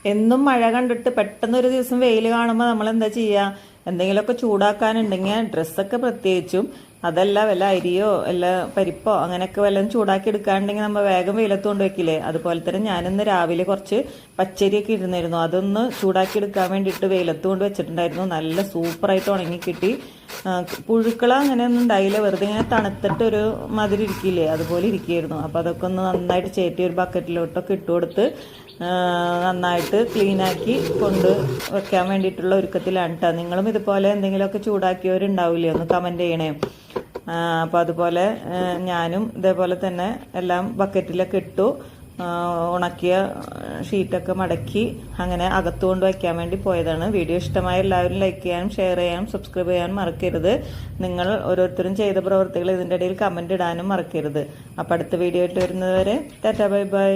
എന്നും മഴ കണ്ടിട്ട് പെട്ടെന്ന് ഒരു ദിവസം വെയിൽ കാണുമ്പോൾ നമ്മൾ എന്താ ചെയ്യുക? എന്തെങ്കിലുമൊക്കെ ചൂടാക്കാനുണ്ടെങ്കിൽ ഡ്രസ്സൊക്കെ പ്രത്യേകിച്ചും അതല്ല വല്ല അരിയോ അല്ല പരിപ്പോ അങ്ങനെയൊക്കെ വല്ലതും ചൂടാക്കി എടുക്കാനുണ്ടെങ്കിൽ നമ്മൾ വേഗം വെയിലത്ത് കൊണ്ട് വെക്കില്ലേ? അതുപോലെ തന്നെ ഞാനിന്ന് രാവിലെ കുറച്ച് പച്ചരിയൊക്കെ ഇരുന്നിരുന്നു. അതൊന്ന് ചൂടാക്കി എടുക്കാൻ വേണ്ടിയിട്ട് വെയിലത്ത് കൊണ്ട് വെച്ചിട്ടുണ്ടായിരുന്നു. നല്ല സൂപ്പറായിട്ട് ഉണങ്ങി കിട്ടി. പുഴുക്കള അങ്ങനെയൊന്നും ഉണ്ടായില്ല. വെറുതെ ഇങ്ങനെ തണുത്തിട്ട് ഒരു മധുരം ഇരിക്കില്ലേ, അതുപോലെ ഇരിക്കുകയായിരുന്നു. അപ്പോൾ അതൊക്കെ ഒന്ന് നന്നായിട്ട് ചേറ്റി ഒരു ബക്കറ്റിലോട്ടൊക്കെ ഇട്ട് കൊടുത്ത് നന്നായിട്ട് ക്ലീനാക്കി കൊണ്ട് വെക്കാൻ വേണ്ടിയിട്ടുള്ള ഒരുക്കത്തിലാണ് കേട്ടോ. നിങ്ങളും ഇതുപോലെ എന്തെങ്കിലുമൊക്കെ ചൂടാക്കിയവരുണ്ടാവില്ലേ? ഒന്ന് കമൻറ്റ് ചെയ്യണേ. അപ്പോൾ അതുപോലെ ഞാനും ഇതേപോലെ തന്നെ എല്ലാം ബക്കറ്റിലൊക്കെ ഇട്ടു. ഉണക്കിയ ഷീറ്റൊക്കെ മടക്കി അങ്ങനെ അകത്ത് കൊണ്ട് വയ്ക്കാൻ വേണ്ടി പോയതാണ്. വീഡിയോ ഇഷ്ടമായ എല്ലാവരും ലൈക്ക് ചെയ്യാനും ഷെയർ ചെയ്യാനും സബ്സ്ക്രൈബ് ചെയ്യാനും മറക്കരുത്. നിങ്ങൾ ഓരോരുത്തരും ചെയ്ത പ്രവൃത്തികൾ ഇതിൻ്റെ ഇടയിൽ കമൻറ്റ് ഇടാനും മറക്കരുത്. അപ്പോൾ അടുത്ത വീഡിയോ ആയിട്ട് വരുന്നത് വരെ ടാറ്റാ ബൈ ബൈ.